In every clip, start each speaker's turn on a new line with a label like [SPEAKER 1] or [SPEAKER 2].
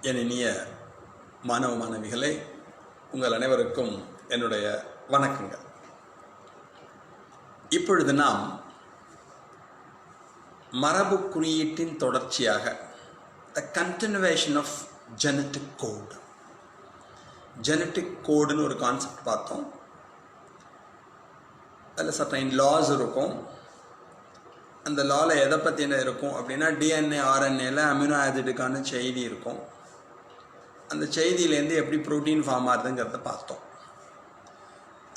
[SPEAKER 1] என் இனிய மாணவ மாணவிகளே, உங்கள் அனைவருக்கும் என்னுடைய வணக்கங்கள். இப்பொழுது நாம் மரபு குறியீட்டின் தொடர்ச்சியாக the continuation of genetic code கோடுன்னு ஒரு கான்செப்ட் பார்த்தோம். அதில் சர்டைன் லாஸ் இருக்கும். அந்த லாவில் எதை பற்றின இருக்கும் அப்படின்னா டிஎன்ஏ ஆர்என்ஏல அமினோ ஆசிடுக்கான செய்தி இருக்கும். அந்த செய்தியிலேருந்து எப்படி ப்ரோட்டீன் ஃபார்ம் ஆகுதுங்கிறத பார்த்தோம்.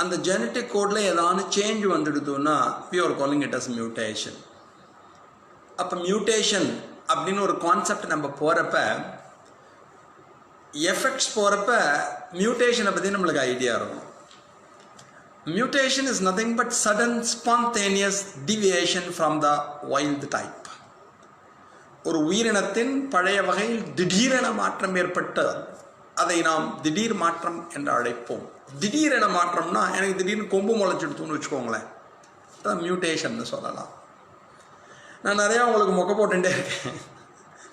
[SPEAKER 1] அந்த ஜெனட்டிக் கோடில் ஏதாவது சேஞ்ச் வந்துடுதுன்னா we are calling it as mutation. அப்போ மியூட்டேஷன் அப்படின்னு ஒரு கான்செப்ட் நம்ம போகிறப்ப எஃபெக்ட்ஸ் போகிறப்ப மியூட்டேஷனை பற்றி நம்மளுக்கு ஐடியா இருக்கும். Mutation is nothing but sudden spontaneous deviation from the wild type. ஒரு உயிரினத்தின் பழைய வகையில் திடீரென மாற்றம் ஏற்பட்டு அதை நாம் திடீர் மாற்றம் என்று அழைப்போம். திடீரென மாற்றம்னா எனக்கு திடீர்னு கொம்பு முளைச்சிடுத்துன்னு வச்சுக்கோங்களேன், அதான் மியூட்டேஷன் சொல்லலாம். நான் நிறையா உங்களுக்கு மொக்கை போட்டுட்டே இருக்கேன்.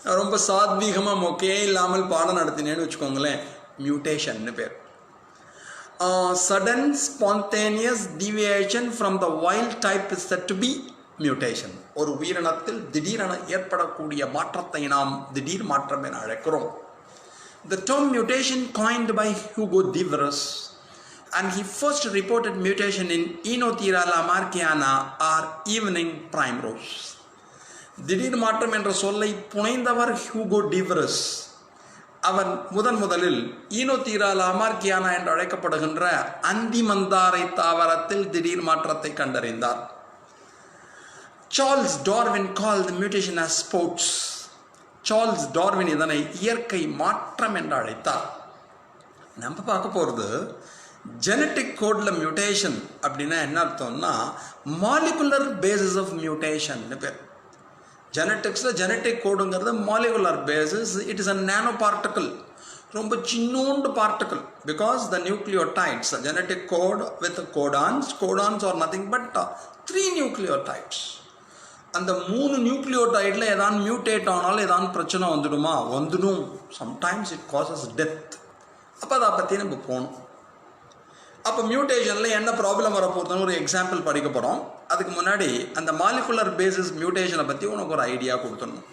[SPEAKER 1] நான் ரொம்ப சாத்வீகமாக மொக்கையே இல்லாமல் பாடம் நடத்தினேன்னு வச்சுக்கோங்களேன், மியூட்டேஷன்னு பேர். Sudden spontaneous deviation from the wild type is said to be mutation. ஒரு உயிரினத்தில் திடீரென ஏற்படக்கூடிய மாற்றத்தை நாம் திடீர் மாற்றம் என அழைக்கிறோம். The term mutation coined by Hugo de Vries, and he first reported mutation in Oenothera lamarckiana or evening primrose. திடீர் மாற்றம் என்ற சொல்லை புனைந்தவர் ஹியூகோ டி விரஸ். அவன் முதலில் ஈனோதீரா லாமார்க்கியானா என்று அழைக்கப்படுகின்ற அந்திமந்தாரை தாவரத்தில் திடீர் மாற்றத்தை கண்டறிந்தார். Charles Darwin called the mutation as sports. Charles Darwin இதனை இயற்கை மாற்றம் என்று அழைத்தார். நம்ம பார்க்க போகிறது ஜெனட்டிக் கோடில் மியூட்டேஷன் அப்படின்னா என்ன அர்த்தம்னா molecular basis of mutation pair. ஜெனட்டிக்ஸில் ஜெனட்டிக் கோடுங்கிறது molecular basis. It is a nano particle, ரொம்ப சின்னோண்டு particle. Because the nucleotides genetic code with codons are nothing but 3 nucleotides. அந்த 3 நியூக்ளியோடைடில் ஏதாவது மியூட்டேட் ஆனாலும் ஏதாவது பிரச்சனை வந்துடும். Sometimes it causes death. அப்போ அதை பற்றி நம்ம போகணும். அப்போ மியூட்டேஷனில் என்ன ப்ராப்ளம் வரப்போகுதுன்னு ஒரு எக்ஸாம்பிள் படிக்க போகிறோம். அதுக்கு முன்னாடி அந்த மாலிகுலர் பேசிஸ் மியூட்டேஷனை பற்றி உனக்கு ஒரு ஐடியா கொடுத்துடணும்.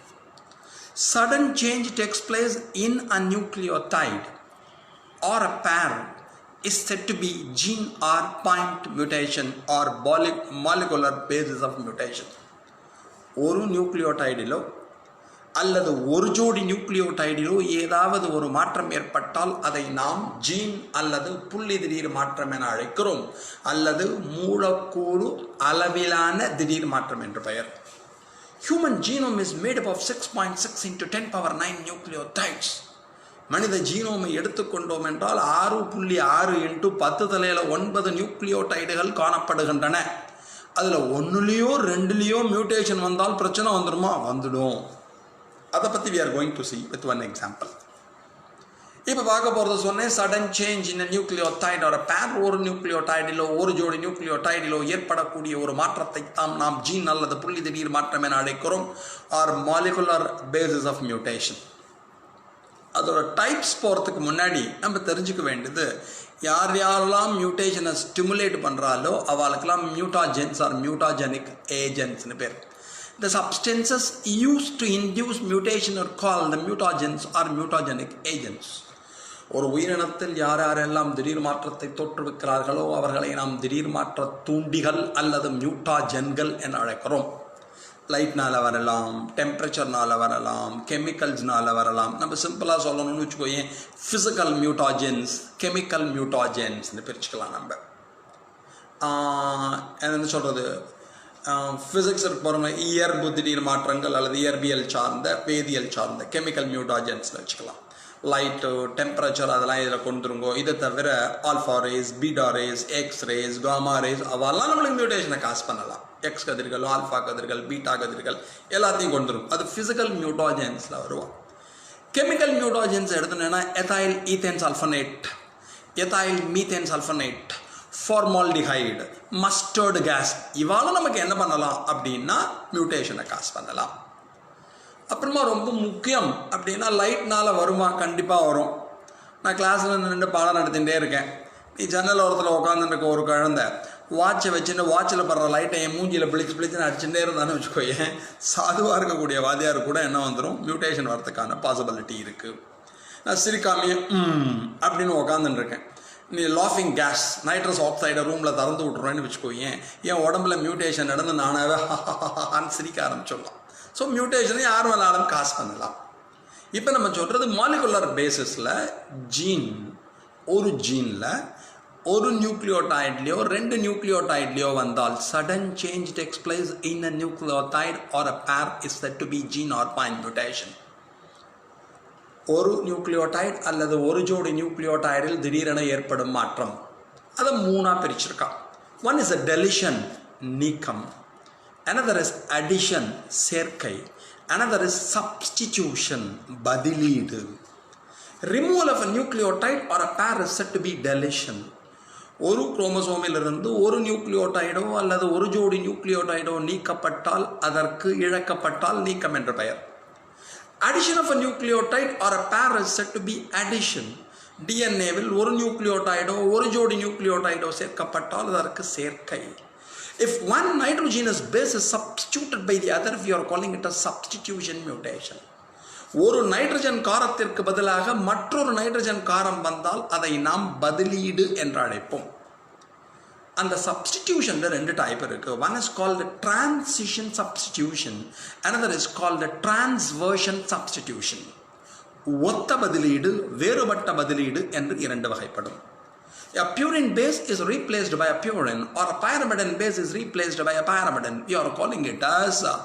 [SPEAKER 1] Sudden change takes place in a nucleotide or a pair is said to be gene or point mutation or molecular basis of mutation. ஒரு நியூக்ளியோடைடிலோ அல்லது ஒரு ஜோடி நியூக்ளியோடைடிலோ ஏதாவது ஒரு மாற்றம் ஏற்பட்டால் அதை நாம் ஜீன் அல்லது புள்ளி திடீர் மாற்றம் என அழைக்கிறோம், அல்லது மூலக்கூறு அளவிலான திடீர் மாற்றம் என்று பெயர். Human genome is made up of 6.6 into 10⁹ nucleotides. மனித ஜீனோமை எடுத்துக்கொண்டோம் என்றால் 6.6 into 10⁻9 நியூக்ளியோடைடுகள் காணப்படுகின்றன. அதில் 1லேயோ 2லேயோ மியூட்டேஷன் வந்தால் பிரச்சனை வந்துடும். அதை பற்றி we are going to see with one example. இப்போ பார்க்க போகிறது சொன்னேன், sudden change in nucleotide or pair. ஒரு நியூக்ளியோடைடிலோ ஒரு ஜோடி நியூக்ளியோடைடிலோ ஏற்படக்கூடிய ஒரு மாற்றத்தை தான் நாம் ஜீன் அல்லது புள்ளி திடீர் மாற்றம் என அழைக்கிறோம், or molecular basis of mutation. அதோட டைப்ஸ் போகிறதுக்கு முன்னாடி நம்ம தெரிஞ்சுக்க வேண்டியது, யாரெல்லாம் மியூட்டேஷனை ஸ்டிமுலேட் பண்ணுறாலோ அவளுக்கெல்லாம் மியூட்டாஜென்ஸ் ஆர் மியூட்டாஜெனிக் ஏஜென்ட்ஸ்னு பேர். The substances used to induce mutation are called the mutagens or mutagenic agents. ஒரு உயிரினத்தில் யாரெல்லாம் திடீர் மாற்றத்தை தோற்றுவிக்கிறார்களோ அவர்களை நாம் திடீர் மாற்ற தூண்டிகள் அல்லது மியூட்டாஜென்கள் என அழைக்கிறோம். லைட்னால் வரலாம், டெம்பரேச்சர்னால் வரலாம், கெமிக்கல்ஸ்னால் வரலாம். நம்ம சிம்பிளாக சொல்லணும்னு வச்சுக்கோயேன், ஃபிசிக்கல் மியூட்டாஜென்ஸ், கெமிக்கல் மியூட்டாஜென்ஸ்னு பிரிச்சுக்கலாம். நம்ம என்னென்னு சொல்கிறது, ஃபிசிக்ஸ் போகிறவங்க இயற்பு திடீர் மாற்றங்கள் அல்லது இயற்பியல் சார்ந்த வேதியியல் சார்ந்த கெமிக்கல் மியூட்டாஜென்ஸ்னு வச்சுக்கலாம். லைட்டு, டெம்பரேச்சர் அதெல்லாம் இதில் கொண்டுருங்கோ. இதை தவிர alpha rays, beta rays, X rays, gamma rays அவெல்லாம் நம்மளுக்கு மியூட்டேஷனை காஸ் பண்ணலாம். எக்ஸ் கதிர்கள், ஆல்ஃபா கதிர்கள், பீட்டா கதிர்கள் எல்லாத்தையும் கொண்டுரும். அது ஃபிசிக்கல் மியூட்டாஜென்ஸில் வருவோம். கெமிக்கல் மியூட்டாஜென்ஸ் எடுத்துனேன்னா ethyl ethane sulphonate, ethyl methane sulphonate, formaldehyde, mustard gas, இவாலும் நமக்கு என்ன பண்ணலாம் அப்படின்னா மியூட்டேஷனை காஸ் பண்ணலாம். அப்புறமா ரொம்ப முக்கியம் அப்படின்னா லைட்னால் வருமா? கண்டிப்பாக வரும். நான் கிளாஸில் நின்று பாடம் நடத்திகிட்டே இருக்கேன். நீ ஜன்னல் ஓரத்தில் உட்காந்துருக்க ஒரு குழந்தை வாட்சை வச்சுட்டு வாட்சில் படுற லைட்டை என் மூஞ்சியில் பிளிச்சுன்னு அடிச்சுட்டே இருந்தான்னு வச்சுக்கோயேன், சாதுவாக இருக்கக்கூடிய வாதியார் கூட என்ன வந்துடும், மியூட்டேஷன் வரதுக்கான பாசிபிலிட்டி இருக்குது. நான் சிரிக்காமையே அப்படின்னு உட்காந்துருக்கேன். நீ லாஃபிங் கேஸ் நைட்ரஸ் ஆக்சைடை ரூமில் திறந்து விட்ருவேன்னு வச்சுக்கோயேன், என் உடம்புல மியூட்டேஷன் நடந்து நானாவே சிரிக்க ஆரம்பிச்சிடலாம். ஸோ மியூட்டேஷனை யார் வேணாலும் காசு பண்ணலாம். இப்போ நம்ம சொல்கிறது மாலிகுலர் பேசிஸில் ஜீன், ஒரு ஜீனில் ஒரு நியூக்ளியோடைட்லையோ 2 நியூக்ளியோடைட்லையோ வந்தால் sudden change takes place in a nucleotide or a pair is said to be gene or point mutation. ஒரு நியூக்ளியோடைட் அல்லது ஒரு ஜோடி நியூக்ளியோடைடில் திடீரென ஏற்படும் மாற்றம், அதை 3ஆக பிரிச்சிருக்கான். ஒன் இஸ் அ டெலிஷன், நீக்கம். another is addition, சேர்க்கை. another is substitution, பதிலீடு. removal of a nucleotide or a pair is said to be deletion. ஒரு குரோமோசோமிலிருந்து ஒரு நியூக்ளியோடைடோ அல்லது ஒரு ஜோடி நியூக்ளியோடைடோ நீக்கப்பட்டால், அதற்கு இழக்கப்பட்டால் நீக்கம் என்ற பெயர். addition of a nucleotide or a pair is said to be addition. டிஎன்ஏவில் ஒரு நியூக்ளியோடைடோ ஒரு ஜோடி நியூக்ளியோடைடோ சேர்க்கப்பட்டால் அதற்கு சேர்க்கை. If one nitrogenous base is substituted by the other, we are calling it a substitution mutation. ஒரு நைட்ரஜன் காரத்திற்கு பதிலாக மற்றொரு நைட்ரஜன் காரம் வந்தால் அதை நாம் பதிலீடு என்று அழைப்போம். அந்த சப்ஸ்டிடியூஷன்ல 2 டைப் இருக்கு. One is called transition substitution, another is called transversion substitution. ஒத்த பதிலீடு, வேறுபட்ட பதிலீடு என்று 2 வகைப்படும். A purine base is replaced by a purine or a pyrimidine base is replaced by a pyrimidine. We are calling it as a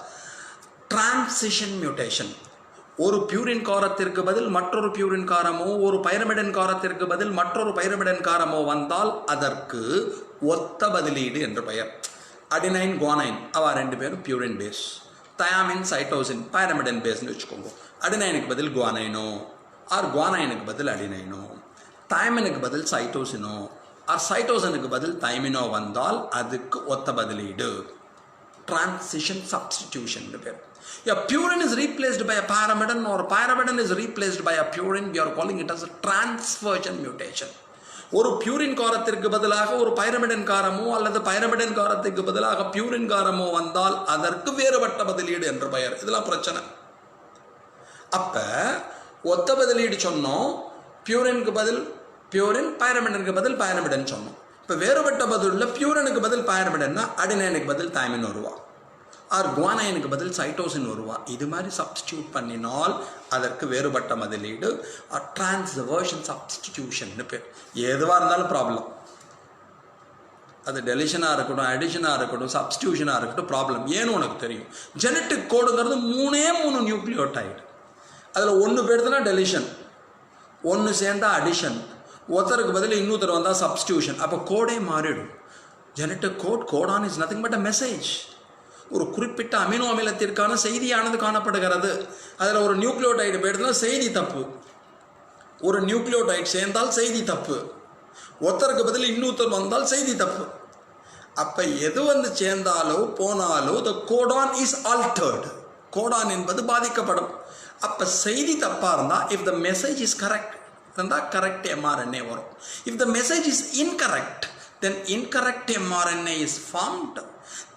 [SPEAKER 1] transition mutation. ஒரு purine காரத்திற்கு பதில் மற்றொரு purine காரமோ, ஒரு பைரமிடன் காரத்திற்கு பதில் மற்றொரு பைரமிடன் காரமோ வந்தால் அதற்கு ஒத்த பதிலீடு என்று பெயர். அடினைன் குவானைன் அவ 2 பேரும் பியூரின் பேஸ். தயாமின் சைட்டோசின் பைரமிடன் பேஸ்னு வச்சுக்கோங்க. அடினைனுக்கு பதில் குவானைனோ ஆர் குவானைனுக்கு பதில் அடினைனோ, தைமினுக்கு பதில் சைட்டோசினோ ஆர் சைட்டோசினுக்கு பதில் தைமினோ வந்தால் அதுக்கு ஒத்த பதிலீடு, டிரான்சிஷன் சப்ஸ்டிடியூஷன் பேர். A purine is replaced by a pyrimidine or a pyrimidine is replaced by a purine. We are calling it as a transversion mutation. ஒரு பியூரின் காரத்திற்கு பதிலாக ஒரு பைரமிடன் காரமோ அல்லது பைரமிடன் காரத்திற்கு பதிலாக பியூரின் காரமோ வந்தால் அதற்கு வேறுபட்ட பதிலீடு என்று பெயர். இதெல்லாம் பிரச்சனை. அப்ப ஒத்த பதிலீடு சொன்னோம், பியூரினுக்கு பதில் பியூரின், பைரமிடனுக்கு பதில் பைரமிடன் சொன்னோம். இப்போ வேறுபட்ட பதிலில் பியூரனுக்கு பதில் பைரமிடன்னா அடினைனுக்கு பதில் தைமின் வருவா, ஆர் குவானைனுக்கு பதில் சைட்டோசின் வருவா. இது மாதிரி சப்ஸ்டிடியூட் பண்ணினால் அதற்கு வேறுபட்ட பதிலீடு, டிரான்ஸ்வர்ஷன் சப்ஸ்டிடியூஷன் பேர். எதுவாக இருந்தாலும் ப்ராப்ளம், அது டெலிஷனாக இருக்கட்டும், அடிஷனாக இருக்கட்டும், சப்ஸ்டிடியூஷனாக இருக்கட்டும், ப்ராப்ளம். ஏன்னு உனக்கு தெரியும், ஜெனட்டிக் கோடுங்கிறது 3 நியூக்ளியோடைடு. அதில் 1 பேர்த்துனா டெலிஷன், 1 சேர்ந்தா அடிஷன், ஒருத்தருக்கு பதில் இன்னொருத்தர் வந்தால் சப்ஸ்டியூஷன். அப்போ கோடே மாறிடும். Genetic Godan is nothing but a message. ஒரு குறிப்பிட்ட அமினோ அமிலத்திற்கான செய்தியானது காணப்படுகிறது. அதில் ஒரு நியூக்ளியோடைடு போயிடுதுன்னா செய்தி தப்பு, ஒரு நியூக்ளியோடைடு சேர்ந்தால் செய்தி தப்பு, ஒருத்தருக்கு பதில் இன்னொருத்தர் வந்தால் செய்தி தப்பு. அப்போ எது வந்து சேர்ந்தாலோ போனாலோ த கோடான் இஸ் ஆல்டர்டு, கோடான் என்பது பாதிக்கப்படும். அப்போ செய்தி தப்பாக இருந்தால் if the message is correct இருந்தால் கரெக்ட் எம்ஆர்என்ஏ வரும். If the message is incorrect then incorrect mRNA is formed.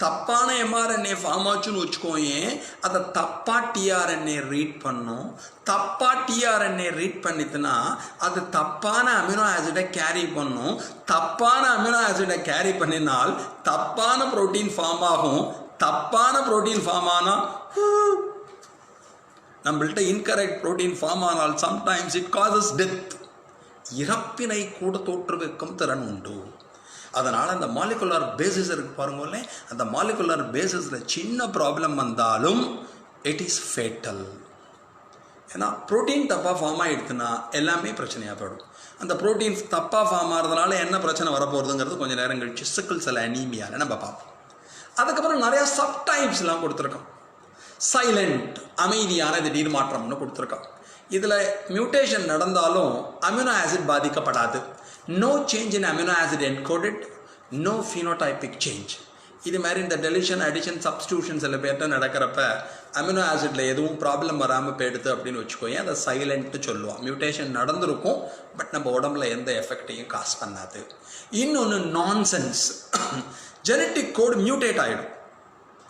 [SPEAKER 1] தப்பான எம்ஆர்என்ஏ ஃபார்ம் ஆச்சுன்னு வச்சுக்கோங்க, அதை தப்பாக டிஆர்என்ஏ ரீட் பண்ணும். தப்பாக டிஆர்என்ஏ ரீட் பண்ணிட்டுனா அது தப்பான அமினோ ஆசிடை கேரி பண்ணும். தப்பான அமினோ ஆசிடை கேரி பண்ணினால் தப்பான புரோட்டீன் ஃபார்ம் ஆகும். தப்பான புரோட்டீன் ஃபார்ம் ஆனால் நம்மள்கிட்ட இன்கரெக்ட் புரோட்டீன் ஃபார்ம் ஆனால் சம்டைம்ஸ் இட் காசஸ் டெத், இறப்பினை கூட தோற்றுவிக்கும் திறன் உண்டு. அதனால் அந்த மாலிகுலர் பேசிஸ் இருக்கு பாருங்களேன், அந்த மாலிகுலர் பேசிஸில் சின்ன ப்ராப்ளம் வந்தாலும் இட் இஸ் ஃபேட்டல். ஏன்னா ப்ரோட்டீன் தப்பாக ஃபார்ம் ஆகிடுதுன்னா எல்லாமே பிரச்சனையாக போயிடும். அந்த ப்ரோட்டீன்ஸ் தப்பாக ஃபார்ம் ஆகிறதுனால என்ன பிரச்சனை வரப்போகிறதுங்கிறது கொஞ்சம் நேரம் கழிச்சு சிக்கிள் செல் அனீமியாவில் நம்ம பார்ப்போம். அதுக்கப்புறம் நிறையா சப்டைப்ஸ்லாம் கொடுத்துருக்கோம். சைலண்ட் அமைதியான திடீர் மாற்றம்னு கொடுத்துருக்கோம். இதில் மியூட்டேஷன் நடந்தாலும் அமினோ ஆசிட் பாதிக்கப்படாது. No change in amino acid encoded, no phenotypic change. இது மாதிரி இந்த டெலிஷன் அடிஷன் சப்ஸ்டியூஷன் சில பேர்கிட்ட நடக்கிறப்ப அமினோ ஆசிட்ல எதுவும் ப்ராப்ளம் வராமல் போயிடுது அப்படின்னு வச்சுக்கோங்க, அதை சைலண்ட்டு சொல்லுவோம். மியூட்டேஷன் நடந்திருக்கும், பட் நம்ம உடம்புல எந்த எஃபெக்டையும் காசு பண்ணாது. இன்னொன்று நான்சென்ஸ். ஜெனட்டிக் கோடு மியூட்டேட் ஆகிடும்,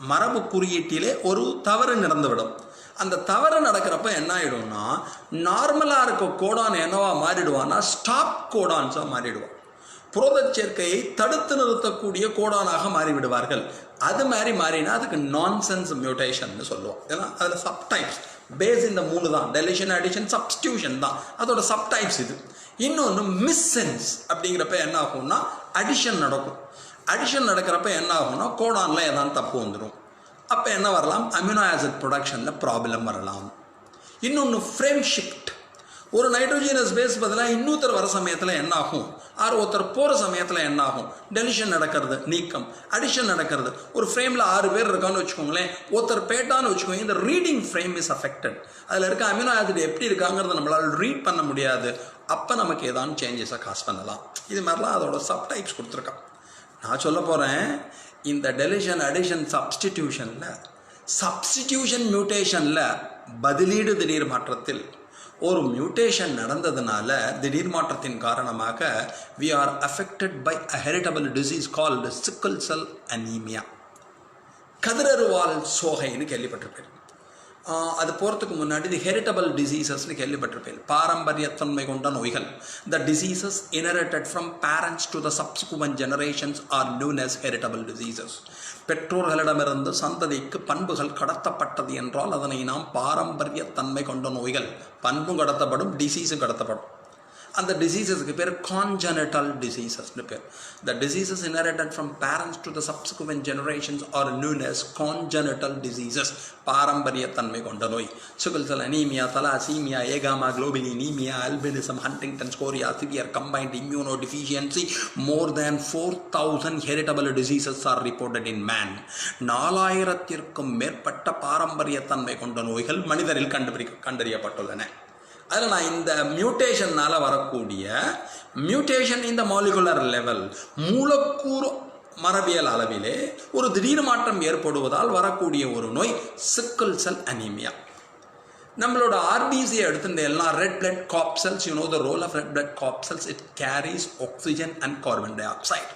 [SPEAKER 1] மரபு குறியீட்டிலே ஒரு தவறு நடந்துவிடும். அந்த தவறு நடக்கிறப்ப என்ன ஆகிடும்னா, நார்மலாக இருக்க கோடான் என்னவா மாறிடுவான்னா ஸ்டாப் கோடான்ஸாக மாறிடுவான். புரத சேர்க்கையை தடுத்து நிறுத்தக்கூடிய கோடானாக மாறிவிடுவார்கள். அது மாதிரி மாறினா அதுக்கு நான்சென்ஸ் மியூட்டேஷன் சொல்லுவோம். ஏன்னா அதில் சப்டைப்ஸ் பேஸ் இந்த 3 தான், டெலிஷன் அடிஷன் சப்ஸ்டியூஷன் தான் அதோட சப்டைப்ஸ் இது. இன்னொன்று மிஸ்சென்ஸ் அப்படிங்கிறப்ப என்ன ஆகும்னா அடிஷன் நடக்கும். அடிஷன் நடக்கிறப்ப என்ன ஆகும்னா கோடானில் ஏதாவது தப்பு வந்துடும். அப்போ என்ன வரலாம், அமினோ ஆசிட் ப்ரொடக்ஷனில் ப்ராப்ளம் வரலாம். இன்னொன்று ஃப்ரேம் ஷிஃப்ட். ஒரு நைட்ரோஜினஸ் பேஸ் பதிலாக இன்னொருத்தர் வர சமயத்தில் என்ன ஆகும், ஒருத்தர் போகிற சமயத்தில் என்ன ஆகும், டெலிஷன் நடக்கிறது நீக்கம், அடிஷன் நடக்கிறது. ஒரு ஃப்ரேமில் 6 பேர் இருக்கான்னு வச்சுக்கோங்களேன், ஒருத்தர் பேட்டான்னு வச்சுக்கோங்க, இந்த ரீடிங் ஃப்ரேம் இஸ் அஃபெக்டட். அதில் இருக்க அமினோ ஆசிட் எப்படி இருக்காங்கிறத நம்மளால் ரீட் பண்ண முடியாது. அப்போ நமக்கு ஏதாவது சேஞ்சஸை காசு பண்ணலாம். இது மாதிரிலாம் அதோட சப்டைப்ஸ் கொடுத்துருக்கான். நான் சொல்ல போகிறேன், இந்த டெலிஷன் அடிஷன் சப்ஸ்டிடியூஷன் மியூட்டேஷனில் பதிலீடு திடீர் மாற்றத்தில் ஒரு மியூட்டேஷன் நடந்ததுனால திடீர் மாற்றத்தின் காரணமாக we are affected by a heritable disease called sickle cell anemia. கதிரருவால் சோகைன்னு கேள்விப்பட்டிருப்பேன். அது போகிறதுக்கு முன்னாடி இது ஹெரிட்டபிள் டிசீசஸ்ன்னு கேள்விப்பட்டிருப்பேன். பாரம்பரியத்தன்மை கொண்ட நோய்கள். த diseases inherited from parents to the subsequent generations are known as heritable diseases. பெற்றோர்களிடமிருந்து சந்ததிக்கு பண்புகள் கடத்தப்பட்டது என்றால் அதனை நாம் பாரம்பரியத்தன்மை கொண்ட நோய்கள். பண்பும் கடத்தப்படும், டிசீஸும் கடத்தப்படும். அந்த டிசீசஸ்க்கு பேர் கான்ஜெனிட்டல் டிசீசஸ்னு பேர். த diseases inherited from parents to the subsequent generations are known as congenital diseases. பாரம்பரியத்தன்மை கொண்ட நோய். Sickle cell anaemia, thalassaemia, agammaglobulinaemia, albinism, Huntington's chorea, severe combined immunodeficiency. More than 4000 heritable diseases are reported in man. 4000க்கும் மேற்பட்ட பாரம்பரியத்தன்மை கொண்ட நோய்கள் மனிதரில் கண்டறியப்பட்டுள்ளன. அதில் நான் இந்த மியூட்டேஷனால் வரக்கூடிய மியூட்டேஷன் இந்த மாலிகுலர் லெவல், மூலக்கூறு மரபியல் அளவிலே ஒரு திடீர் மாற்றம் ஏற்படுவதால் வரக்கூடிய ஒரு நோய் சிக்கிள் செல் அனீமியா. நம்மளோட ஆர்பிசியை எடுத்துட்டு எல்லாம் red blood cop cells, you know the role of red blood cop cells, it carries oxygen and carbon dioxide.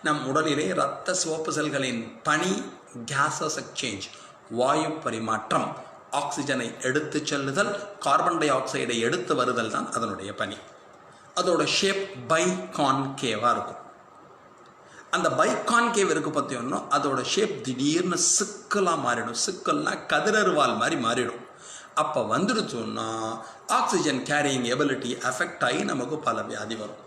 [SPEAKER 1] நம் உடலிலே இரத்த சிவப்பு செல்களின் பணி கேஸஸ் எக்ஸ்சேஞ்ச், வாயு பரிமாற்றம், ஆக்சிஜனை எடுத்து செல்லுதல், கார்பன் டை ஆக்சைடை எடுத்து வருதல் தான் அதனுடைய பணி. அதோட ஷேப் பைகான்கேவாக இருக்கும். அந்த பைகான்கேவ் இருக்கு பார்த்தீங்கன்னா அதோட ஷேப் திடீர்னு சிக்கலாக மாறிடும். சிக்கல்னா கதிரருவால் மாதிரி மாறிடும். அப்போ வந்துடுச்சோன்னா ஆக்சிஜன் கேரியிங் எபிலிட்டி அஃபெக்ட் ஆகி நமக்கு பல வியாதி வரும்,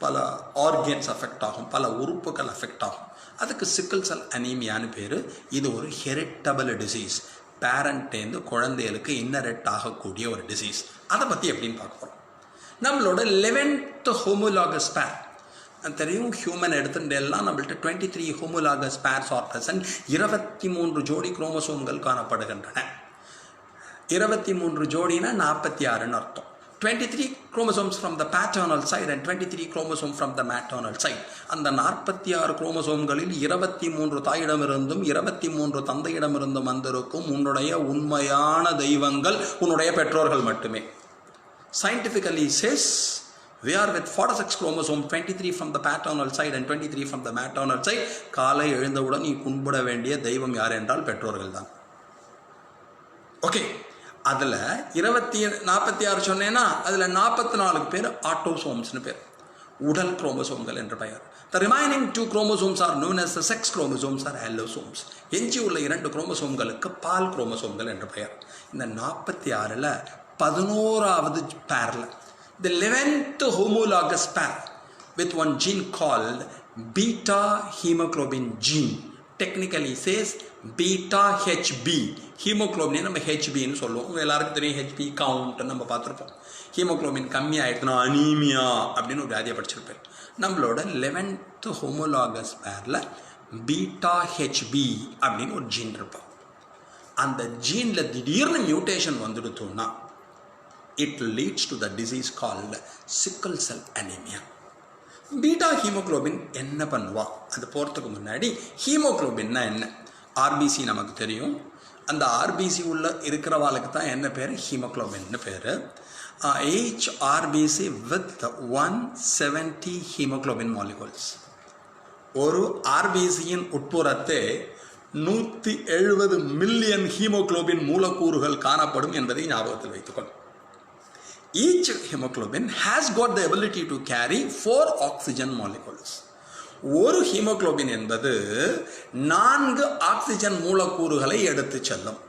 [SPEAKER 1] பல ஆர்கன்ஸ் அஃபெக்ட் ஆகும், பல உறுப்புகள் அஃபெக்ட் ஆகும். அதுக்கு சிக்கிள் செல் அனீமியான்னு பேர். இது ஒரு ஹெரிட்டபிள் டிசீஸ், பேரண்ட்டேருந்து குழந்தைகளுக்கு இன்னரெக்ட் ஆகக்கூடிய ஒரு டிசீஸ். அதை பற்றி எப்படின்னு பார்க்க போகிறோம். நம்மளோட 11th ஹோமோலாகஸ் பேர் தெரியும். ஹியூமன் எடுத்துட்டு எல்லாம் நம்மள்ட்ட 23 ஹோமோலாகஸ் பேர்ஸ் ஆர் பிரசன்ட். 23 ஜோடி குரோமோசோம்கள் காணப்படுகின்றன. 23 ஜோடினா 46ன்னு அர்த்தம். 23 chromosomes from the paternal side and 23 chromosomes from the maternal side. அந்த 46 குரோமோசோம்களில் 23 தாயிடமிருந்தும் 23 தந்தையிடமிருந்தும் வந்திருக்கும் உன்னுடைய உண்மையான தெய்வங்கள் உன்னுடைய பெற்றோர்கள் மட்டுமே. Scientifically says we are with 46 chromosomes, 23 from the paternal side and 23 from the maternal side. காலை எழுந்தவுடன் நீ கும்பிட வேண்டிய தெய்வம் யார் என்றால் பெற்றோர்கள் தான். ஓகே, அதில் 46 சொன்னேன்னா அதில் 44 பேர் ஆட்டோசோம்ஸ்னு பேர், உடல் குரோமோசோம்கள் என்று பெயர். The remaining 2 chromosomes are known as the sex chromosomes or allosomes. எஞ்சி உள்ள 2 குரோமோசோம்களுக்கு பால் குரோமோசோம்கள் என்று பெயர். இந்த 46ல் 11வது பேரில் the 11th homologous pair with one gene called beta hemoglobin gene, technically says beta HB. Haemoglobin நம்ம ஹெச்பின்னு சொல்லுவோம். உங்கள் எல்லாருக்கும் தெரியும் ஹெச்பி கவுண்ட் நம்ம பார்த்துருப்போம். ஹீமோக்ளோபின் கம்மியாகிட்டுனா அனீமியா அப்படின்னு ஒரு வியாதியை படிச்சிருப்பேன். நம்மளோட 11th ஹோமோலாகஸ் பேரில் பீட்டா ஹெச்பி அப்படின்னு ஒரு ஜீன் இருப்போம். அந்த ஜீனில் திடீர்னு மியூட்டேஷன் வந்துடுத்தோன்னா it leads to the disease called sickle cell anaemia. Beta haemoglobin என்ன பண்ணுவா அது போகிறதுக்கு முன்னாடி ஹீமோக்ளோபின்னா என்ன? ஆர்பிசி நமக்கு தெரியும். அந்த ஆர்பிசி உள்ள இருக்கிறவாளுக்கு தான் என்ன பேர்? ஹீமோக்ளோபின்னு பேர். each RBC with 170 hemoglobin molecules. ஒரு ஆர்பிசியின் உட்புறத்தே 170 மில்லியன் ஹீமோக்ளோபின் மூலக்கூறுகள் காணப்படும் என்பதை ஞாபகத்தில் வைத்துக்கொள். Each hemoglobin has got the ability to carry 4 oxygen molecules. ஒரு ஹீமோக்ளோபின் என்பது 4 ஆக்சிஜன் மூலக்கூறுகளை எடுத்து செல்லும்.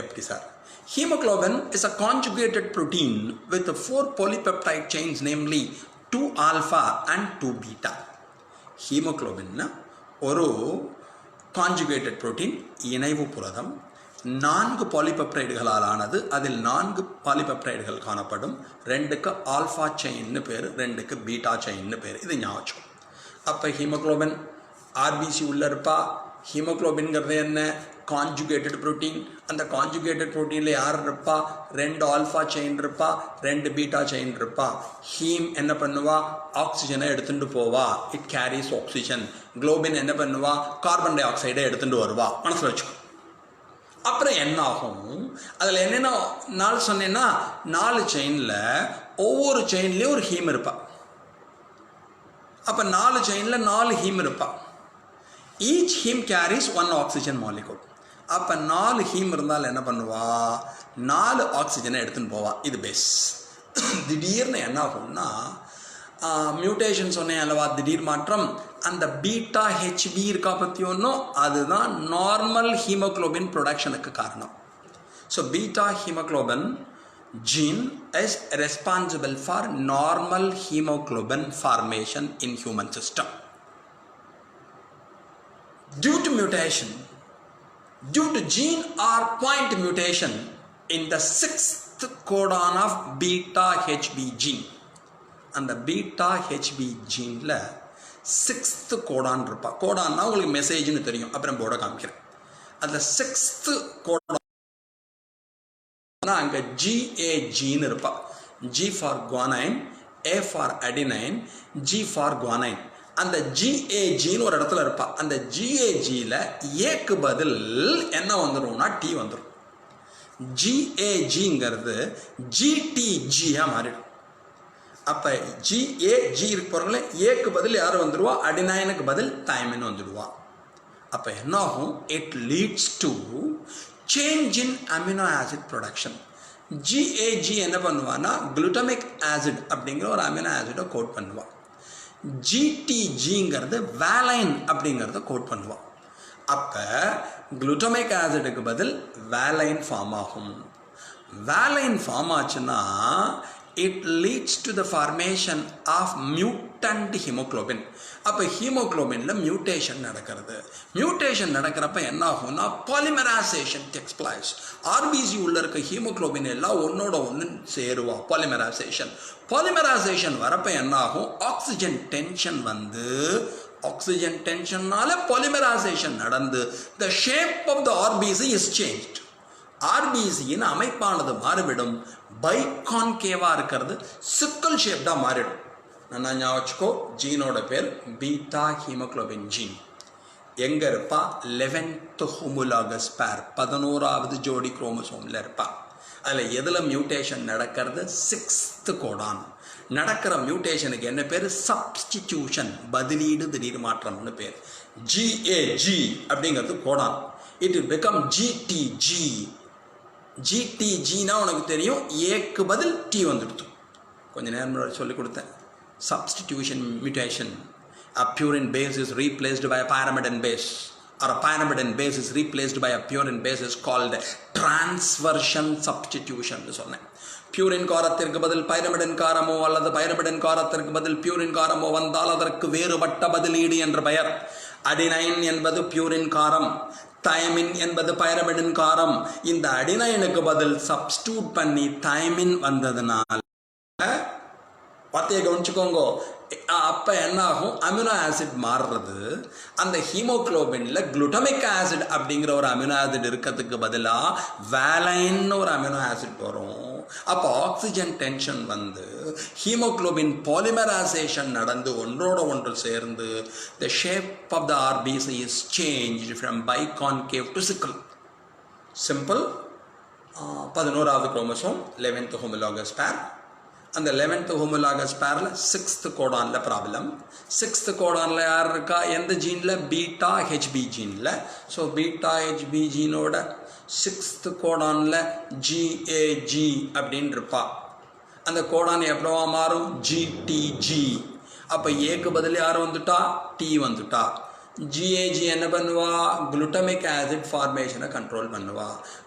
[SPEAKER 1] எப்படி sir? Hemoglobin is a conjugated protein with 4 polypeptide chains, namely 2 alpha and 2 beta. Hemoglobin ஒரு conjugated protein, இணைவு புரதம், 4 பாலிபெப்டைடுகளால் ஆனது. அதில் 4 பாலிபெப்டைடுகள் காணப்படும். 2க்கு ஆல்ஃபா செயின்னு பேர், 2க்கு பீட்டா செயின்னு பேர். இது ஞாபகம். அப்போ ஹீமோக்ளோபின் ஆர்பிசி உள்ள இருப்பா. ஹீமோக்ளோபின்கிறது என்ன? Conjugated protein. அந்த கான்ஜுகேட்டட் ப்ரோட்டீனில் யார் இருப்பா? 2 ஆல்ஃபா செயின் இருப்பா, 2 பீட்டா செயின் இருப்பா. ஹீம் என்ன பண்ணுவா? ஆக்சிஜனை எடுத்துட்டு போவா. It carries oxygen. குளோபின் என்ன பண்ணுவா? கார்பன் டை ஆக்சைடை எடுத்துட்டு வருவா. மனசில் வச்சுக்கோ. அப்புறம் என்ன ஆகும்? அதில் என்னென்ன 4 சொன்னேன்னா 4 செயினில் ஒவ்வொரு செயின்லேயும் ஒரு ஹீம் இருப்பா. அப்போ 4 செயினில் 4 ஹீம் இருப்பா. Each haem carries 1 oxygen molecule. அப்போ 4 ஹீம் இருந்தால் என்ன பண்ணுவா? 4 ஆக்சிஜனை எடுத்துன்னு போவா. இது பேஸ். திடீர்னு என்ன ஆகும்னா மியூட்டேஷன் சொன்னேன் அல்லவா, திடீர் மாற்றம். அந்த பீட்டா ஹெச்பி இருக்கா பற்றி ஒன்றும், அதுதான் நார்மல் ஹீமோக்ளோபின் ப்ரொடக்ஷனுக்கு காரணம். So beta haemoglobin gene is responsible for normal hemoglobin formation in human system. Due to mutation, due to gene or point mutation in the 6th codon of beta HB gene, அந்த beta HP ஜீனில் 6th Godan இருப்பா. கோடான்னா உங்களுக்கு மெசேஜ்னு தெரியும், அப்புறம் போர்டை காமிக்கிறேன். அதில் 6th Godan அங்கே GAGன்னு இருப்பா. G for guanine, A for adenine, G for guanine. அந்த GAGன்னு ஒரு இடத்துல இருப்பா. அந்த GAGயில் ஏக்கு பதில் என்ன வந்துடும்னா T வந்துடும். GAGங்கிறது GTGயாக மாறிடும். அப்போ GAG இருக்கு போகிறவங்களே, ஏக்கு பதில் யார் வந்துடுவா? அடினைனுக்கு பதில் தைமின் வந்துடுவா. அப்போ என்ன ஆகும்? It leads to change in amino acid production. GAG என்ன பண்ணுவான்னா குளுட்டமிக் ஆசிட் அப்படிங்கிற ஒரு அமினோ ஆசிடை கோட் பண்ணுவான். GTGங்கிறது வேலைன் அப்படிங்கிறத கோட் பண்ணுவான். அப்போ குளுட்டமிக் ஆசிடுக்கு பதில் வேலைன் ஃபார்ம் ஆகும். வேலைன் ஃபார்ம் ஆச்சுன்னா it leads to the formation of mutant hemoglobin. அப்போ ஹீமோக்ளோபின்ல மியூட்டேஷன் நடக்கிறது. மியூட்டேஷன் நடக்கிறப்ப என்ன ஆகும்னா பாலிமரைசேஷன் டேக்ஸ் பிளேஸ். ஆர்பிசி உள்ள இருக்க ஹீமோக்ளோபின் எல்லாம் ஒன்னோட ஒன்று சேருவா. பாலிமரைசேஷன். பாலிமரைசேஷன் வரப்ப என்ன ஆகும்? ஆக்சிஜன் டென்ஷன் வந்து, ஆக்சிஜன் டென்ஷன்னால பாலிமரைசேஷன் நடந்து the shape of the RBC is changed. ஆர்பிசியின் அமைப்பானது மாறிவிடும். பைகான்கேவாக இருக்கிறது சிக்கல் ஷேப்டாக மாறிடும். நான் ஞாபகம் வச்சுக்கோ, ஜீனோட பேர் பீட்டா ஹீமோக்ளோபின் ஜீன். எங்கே இருப்பா? 11th ஹோமோலாகஸ் பேர், 11வது ஜோடி குரோமோசோமில் இருப்பா. அதில் எதில் மியூட்டேஷன் நடக்கிறது? 6th கோடான். நடக்கிற மியூட்டேஷனுக்கு என்ன பேர்? சப்ஸ்டிடியூஷன், பதிலீடு திடீர் மாற்றம்னு பேர். GAG அப்படிங்கிறது Godan. It will become GTG. GTGனா உனக்கு தெரியும், ஏக்கு பதில் T வந்துடுது. கொஞ்சம் நேரம் சொல்லி கொடுத்தேன். Substitution mutation. A purine base is replaced by a pyrimidine base, or a pyrimidine base is replaced by a purine base is called transversion substitution. சொன்னேன். பியூரின் காரத்திற்கு பதில் பைரமிடின் காரமோ அல்லது பைரமிடின் காரத்திற்கு பதில் பியூரின் காரமோ வந்தால் அதற்கு வேறுபட்ட பதிலீடு என்ற பெயர். அடினைன் என்பது பியூரின் காரம், தைமின் என்பது பைரமிடின் காரம். இந்த அடினைனுக்கு பதில் சப்ஸ்டியூட் பண்ணி தைமின் வந்ததுனால பத்தையை கவனிச்சுக்கோங்க. அப்போ என்ன ஆகும்? அமினோ ஆசிட் மாறுறது. அந்த ஹீமோக்ளோபின்ல குளுட்டமிக் ஆசிட் அப்படிங்கிற ஒரு அமினோ ஆசிட் இருக்கிறதுக்கு பதிலாக வேலைன்னு ஒரு அமினோ ஆசிட் வரும். அப்போ ஆக்சிஜன் டென்ஷன் வந்து ஹீமோகுளோபின் பாலிமரைசேஷன் நடந்து ஒன்றோட ஒன்று சேர்ந்து the shape of the RBC is changed from biconcave to sickle. Simple. 11வது குரோமோசோம் 11th homologous pair. அந்த 11th homologous pairல 6th கோடான்ல problem. 6th கோடான்ல யார் இருக்கா? எந்த ஜீன்ல? பீட்டா ஹெச்பி ஜீன்ல. ஸோ பீட்டா ஹெச்பி ஜீனோட 6th கோடான்ல ஜிஏஜி அப்படின்னு இருப்பா. அந்த கோடான் எவ்வளவா மாறும்? ஜிடிஜி. அப்போ ஏக்கு பதில் யார் வந்துட்டா? டி வந்துட்டா. ஜிஏஜி என்ன பண்ணுவா? குளுட்டமிக் ஆசிட் ஃபார்மேஷனை கண்ட்ரோல் பண்ணுவா.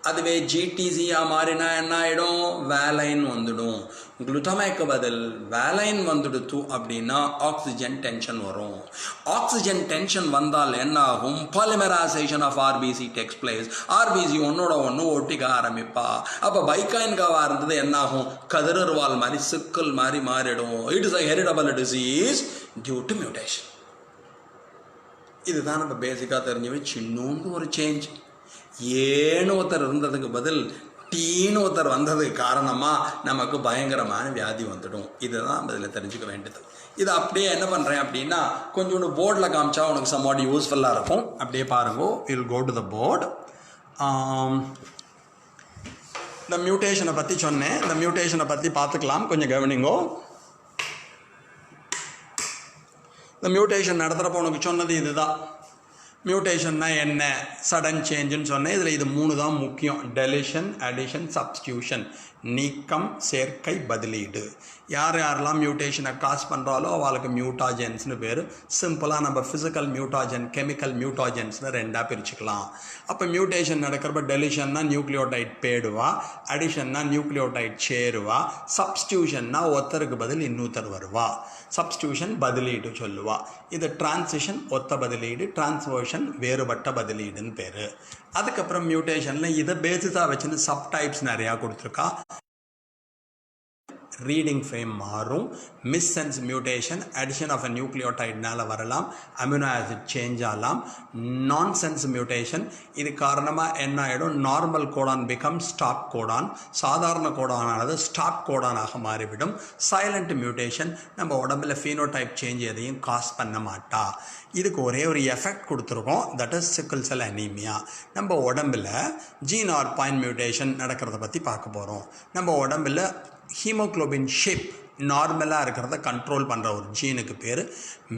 [SPEAKER 1] அதுவே ஜிடிசியாக மாறினா என்ன ஆகிடும்? வேலைன் வந்துடும். குளுட்டமைக்கு பதில் வேலைன் வந்துடுத்து அப்படின்னா ஆக்சிஜன் டென்ஷன் வரும். ஆக்சிஜன் டென்ஷன் வந்தால் என்ன ஆகும்? Polymerisation of RBC takes place. RBC ஒன்னோட ஒன்று ஒட்டிக்க ஆரம்பிப்பா. அப்போ பைகாயின்காவாக இருந்தது என்ன ஆகும்? கதிரர்வால் மாதிரி சிக்கல் மாதிரி மாறிடும். It is a heritable disease due to mutation. இதுதான் நம்ம பேசிக்காக தெரிஞ்சு வச்சு இன்னொன்று ஒரு சேஞ்ச். ஏன்னு ஒருத்தர் இருந்ததுக்கு பதில் டீன்னு ஒருத்தர் வந்ததுக்கு காரணமாக நமக்கு பயங்கரமான வியாதி வந்துடும். இதுதான் நம்ம இதில் தெரிஞ்சுக்க வேண்டியது. இதை அப்படியே என்ன பண்ணுறேன் அப்படின்னா கொஞ்சோண்டு போர்டில் காமிச்சா உனக்கு சம்வாட் யூஸ்ஃபுல்லாக இருக்கும். அப்படியே பாருங்கோ. Will go to the board. இந்த மியூட்டேஷனை பற்றி சொன்னேன். இந்த மியூட்டேஷனை பற்றி பார்த்துக்கலாம். கொஞ்சம் கவனிங்கோ. இந்த மியூட்டேஷன் நடத்துகிறப்போ உனக்கு சொன்னது இதுதான். மியூட்டேஷன்னா என்ன? சடன் சேஞ்சுன்னு சொன்னேன். இதில் இது 3 தான் முக்கியம். Deletion, addition, substitution. நீக்கம், சேர்க்கை, பதிலீடு. யார் யாரெல்லாம் மியூட்டேஷனை காஸ் பண்ணுறாலோ அவளுக்கு மியூட்டாஜென்ஸ்னு பேர். சிம்பிளாக நம்ம ஃபிசிக்கல் மியூட்டாஜன், கெமிக்கல் மியூட்டாஜென்ஸ்னு 2ஆக பிரிச்சுக்கலாம். அப்போ மியூட்டேஷன் நடக்கிறப்ப டெலிஷன்னா நியூக்ளியோடைட் பேடுவா, அடிஷன்னா நியூக்ளியோடைட் சேருவா, சப்ஸ்டியூஷன்னா ஒருத்தருக்கு பதில் இன்னொருத்தர் வருவா. சப்ஸ்டியூஷன் பதிலீடு சொல்லுவா. இது டிரான்சிஷன் ஒத்த பதிலீடு, டிரான்ஸ்வர்ஷன் வேறுபட்ட பதிலீடுன்னு பேர். அதுக்கப்புறம் மியூட்டேஷனில் இதை பேசிஸாக வச்சுன்னு சப்டைப்ஸ் நிறையா கொடுத்துருக்கா. ரீடிங் ஃப்ரேம் மாறும். Missense mutation addition of a நியூக்ளியோடைட்னால வரலாம். அமினோ ஆசிட் சேஞ்ச் ஆகலாம். நான் சென்ஸ் மியூட்டேஷன் இது காரணமாக என்ன ஆகிடும்? Normal Godan become stop Godan. சாதாரண கோடானானது ஸ்டாப் கோடானாக மாறிவிடும். சைலண்ட் மியூட்டேஷன் நம்ம உடம்புல ஃபீனோடைப் சேஞ்ச் எதையும் காஸ் பண்ண மாட்டா. இதுக்கு ஒரே ஒரு எஃபெக்ட் கொடுத்துருக்கோம். That is sickle cell anaemia. நம்ம உடம்புல ஜீன் ஆர் பாயிண்ட் மியூட்டேஷன் நடக்கிறத பற்றி பார்க்க போகிறோம். நம்ம உடம்புல ஹீமோக்ளோபின் ஷேப் நார்மலாக இருக்கிறத கண்ட்ரோல் பண்ணுற ஒரு ஜீனுக்கு பேர்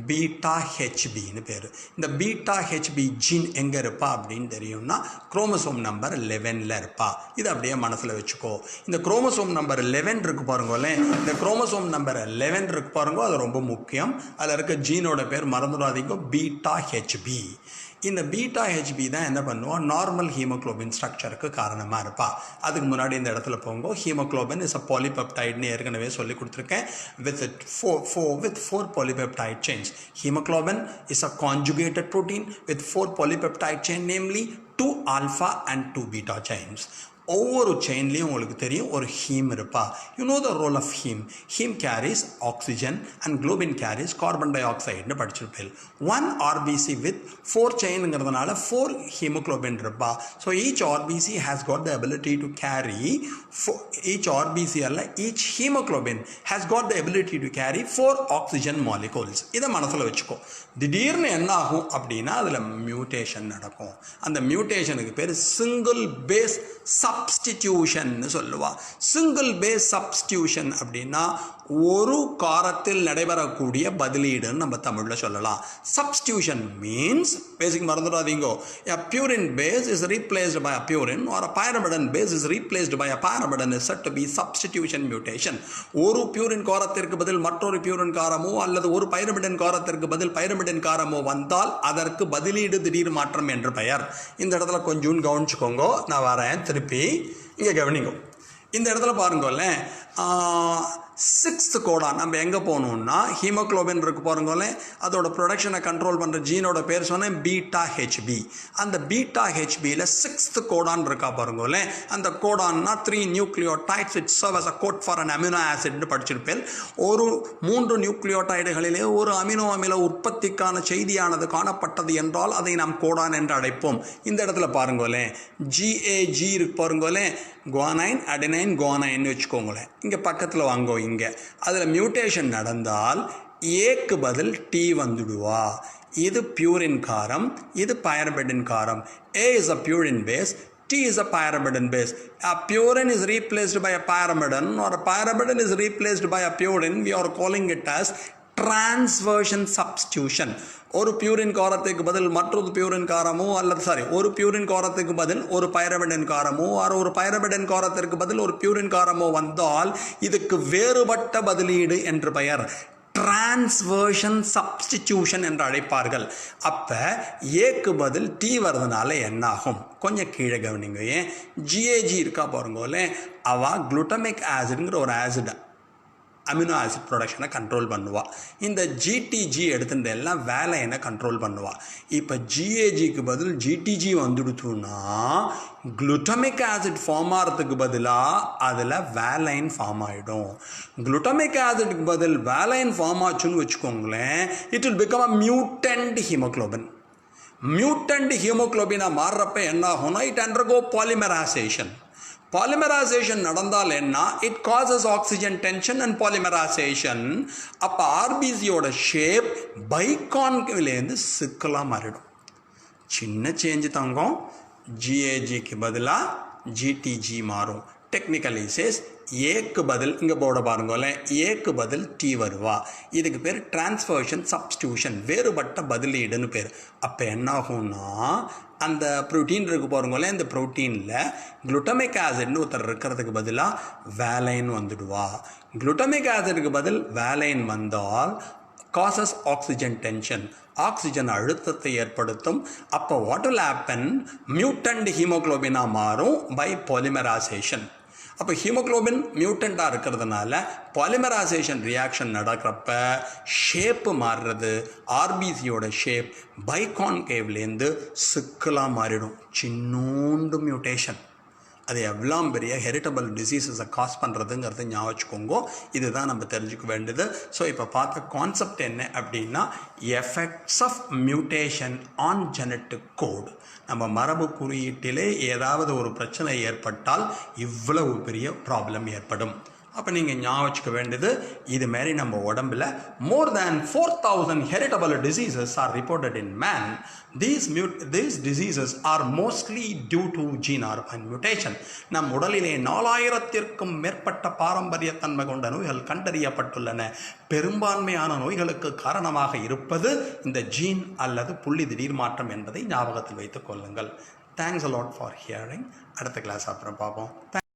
[SPEAKER 1] பீட்டா ஹெச்பின்னு பேர். இந்த பீட்டா ஹெச்பி ஜீன் எங்கே இருப்பா அப்படின்னு தெரியும்னா குரோமோசோம் நம்பர் 11ல் இருப்பா. இது அப்படியே மனசில் வச்சுக்கோ. இந்த குரோமோசோம் நம்பர் 11 இருக்கு பாருங்களே. இந்த குரோமோசோம் நம்பர் 11 இருக்கு பாருங்க, அது ரொம்ப முக்கியம். அதில் இருக்க ஜீனோட பேர் மறந்துடாதீங்க, பீட்டா ஹெச்பி. இந்த பீட்டா ஹெச்பி தான் என்ன பண்ணுவோம்? நார்மல் ஹீமோக்ளோபின் ஸ்ட்ரக்சருக்கு காரணமாக இருப்பா. அதுக்கு முன்னாடி இந்த இடத்துல போங்க. ஹீமோக்ளோபின் இஸ் அ பாலிபெப்டைட்னு ஏற்கனவே சொல்லி கொடுத்துருக்கேன். with 4 polypeptide chains. Hemoglobin is a conjugated protein with 4 polypeptide chain, namely 2 alpha and 2 beta chains. ஒவ்வொரு செயின்லேயும் உங்களுக்கு தெரியும் ஒரு ஹீம் இருப்பா. You know the role of haem. Haem carries oxygen and globin carries carbon டை ஆக்சைடுன்னு படிச்சிருப்பேன். 1 RBC வித் 4 செயின்ங்கிறதுனால 4 haemoglobin இருப்பா. So each RBC has got the ability to carry each RBC அல்ல each haemoglobin has got the ability to carry 4 ஆக்சிஜன் molecules. இதை மனசில் வச்சுக்கோ. திடீர்னு என்ன ஆகும் அப்படின்னா அதில் மியூட்டேஷன் நடக்கும். அந்த மியூட்டேஷனுக்கு பேர் சிங்கிள் பேஸ் சப்ஸ்டிடியூஷன் சொல்லுவா. சிங்கிள் பேஸ் சப்ஸ்டிடியூஷன் அப்படின்னா ஒரு காரத்தில் நடைபெறக்கூடிய பதிலீடுன்னு நம்ம தமிழில் சொல்லலாம். சப்ஸ்டிடியூஷன் மீன்ஸ் பேசிக் மறந்துடாதீங்க. A purine base is replaced by a purine or a pyrimidine base is replaced by a pyrimidine is said to be substitution mutation. ஒரு purine காரத்திற்கு பதில் மற்றொரு பியூரின் காரமோ அல்லது ஒரு பைரமிடின் காரத்திற்கு பதில் பைரமிடின் காரமோ வந்தால் அதற்கு பதிலீடு திடீர் மாற்றம் என்று பெயர். இந்த இடத்துல கொஞ்சம் கவனிச்சுக்கோங்க. நான் வரேன் திருப்பி. இங்கே கவனிங்க. இந்த இடத்துல பாருங்கல்ல, சிக்ஸ்த் கோடான் நம்ம எங்கே போகணுன்னா ஹீமோக்ளோபின் இருக்கு பாருங்களே, அதோட ப்ரொடக்ஷனை கண்ட்ரோல் பண்ணுற ஜீனோட பேர் சொன்னேன் பீட்டா ஹெச்பி. அந்த பீட்டா ஹெச்பியில் சிக்ஸ்த் கோடான் இருக்கா பாருங்களே, அந்த கோடான்னா 3 nucleotides which serve as a code for an amino ஆசிட்னு படிச்சிருப்பேன். ஒரு 3 நியூக்ளியோடைடுகளிலே ஒரு அமினோ அமில உற்பத்திக்கான செய்தியானது காணப்பட்டது என்றால் அதை நாம் கோடான் என்று அழைப்போம். இந்த இடத்துல பாருங்களேன் ஜிஏஜி இருக்கு பாருங்களேன், குவானைன் அடெனைன் குவானைன்னு வச்சுக்கோங்களேன். இங்கே பக்கத்தில் வாங்கோ, இங்கே அதில் மியூட்டேஷன் நடந்தால் ஏக்கு பதில் டி வந்துடுவா. இது பியூரின் காரம், இது பைரமிடின் காரம். A is a purine base, T is a pyrimidine base. A purine is replaced by a pyrimidine or a pyrimidine is replaced by a purine. We are calling it as transversion substitution. ஒரு purine காரத்துக்கு பதில் மற்றொரு purine காரமோ அல்லது ஒரு purine காரத்துக்கு பதில் ஒரு பைரமிடின் காரமோ ஒரு பைரமிடின் காரத்திற்கு பதில் ஒரு பியூரின் காரமோ வந்தால் இதுக்கு வேறுபட்ட பதிலீடு என்று பெயர் டிரான்ஸ்வர்ஷன் சப்ஸ்டிடியூஷன் என்று அழைப்பார்கள். அப்போ ஏக்கு பதில் டி வர்றதுனால என்னாகும்? கொஞ்சம் கீழே கவனிங்க. ஏன் ஜிஏஜி இருக்கா பாருங்களே, அவ குளுட்டமிக் ஆசிட்ங்கிற ஒரு ஆசிட் அமினோ ஆசிட் ப்ரொடக்ஷனை கண்ட்ரோல் பண்ணுவாள். இந்த ஜிடிஜி எடுத்துகிட்டு எல்லாம் வேலையினை கண்ட்ரோல் பண்ணுவாள். இப்போ ஜிஏஜிக்கு பதில் ஜிடிஜி வந்துடுத்துன்னா குளுட்டமிக் ஆசிட் ஃபார்ம் ஆகிறதுக்கு பதிலாக அதில் வேலைன் ஃபார்ம் ஆகிடும். குளுட்டமிக் ஆசிட்க்கு பதில் வேலைன் ஃபார்ம் ஆச்சுன்னு வச்சுக்கோங்களேன், it will become a mutant haemoglobin. Mutant ஹீமோக்ளோபினாக மாறுறப்ப என்ன ஆகும்னா இட் அண்டர்கோ பாலிமரைசேஷன். பாலிமரைசேஷன் நடந்தால் என்ன? It causes oxygen tension and polymerisation. அப்போ ஆர்பிசியோட ஷேப் பைகான்கேவ்லேருந்து சிக்கலாக மாறிடும். சின்ன சேஞ்சு தங்கம், ஜிஏஜிக்கு பதிலாக ஜிடிஜி மாறும். டெக்னிக்கலி சேஸ் ஏக்கு பதில் இங்கே போட பாருங்களே, ஏக்கு பதில் டி வருவா. இதுக்கு பேர் டிரான்ஸ்வர்ஷன் சப்ஸ்டியூஷன், வேறுபட்ட பதிலீடுன்னு பேர். அப்போ என்ன ஆகும்னா அந்த ப்ரோட்டீன் இருக்கு பாருங்களே, இந்த ப்ரோட்டீனில் குளுட்டமிக் ஆசிட்னு ஒருத்தர் இருக்கிறதுக்கு பதிலாக வேலைன் வந்துடுவா. குளுட்டமிக் ஆசிடுக்கு பதில் வேலைன் வந்தால் காசஸ் ஆக்சிஜன் டென்ஷன், ஆக்சிஜன் அழுத்தத்தை ஏற்படுத்தும். அப்போ வாட் வில் ஹேப்பன்? மியூட்டன்ட் ஹீமோக்ளோபினாக மாறும் பை பாலிமரைசேஷன். அப்போ ஹீமோக்ளோபின் மியூட்டண்ட்டாக இருக்கிறதுனால பாலிமரைசேஷன் ரியாக்ஷன் நடக்கிறப்ப ஷேப்பு மாறுறது, ஆர்பிசியோட ஷேப் பைகான்கேவ்லேருந்து சிக்கலாக மாறிடும். சின்னோண்டு மியூட்டேஷன் அது எவ்வளோ பெரிய ஹெரிட்டபிள் டிசீஸஸை காஸ் பண்ணுறதுங்கிறத ஞாபகம் வச்சுக்கோங்க. இதுதான் நம்ம தெரிஞ்சுக்க வேண்டியது. ஸோ இப்போ பார்த்த கான்செப்ட் என்ன அப்படின்னா, effects of mutation on genetic code. நம்ம மரபு குறியீட்டிலே ஏதாவது ஒரு பிரச்சனை ஏற்பட்டால் இவ்வளவு பெரிய ப்ராப்ளம் ஏற்படும். அப்போ நீங்கள் ஞாபகம் வச்சுக்க வேண்டியது, இது மாதிரி நம்ம உடம்பில் more than 4,000 heritable diseases are reported in man. These diseases are mostly due to gene or mutation. நம் உடலிலே 4000க்கும் மேற்பட்ட பாரம்பரியத்தன்மை கொண்ட நோய்கள் கண்டறியப்பட்டுள்ளன. பெரும்பான்மையான நோய்களுக்கு காரணமாக இருப்பது இந்த ஜீன் அல்லது புள்ளி திடீர் மாற்றம் என்பதை ஞாபகத்தில் வைத்துக் கொள்ளுங்கள். Thanks a lot for hearing. அடுத்த கிளாஸ் அப்புறம் பார்ப்போம்.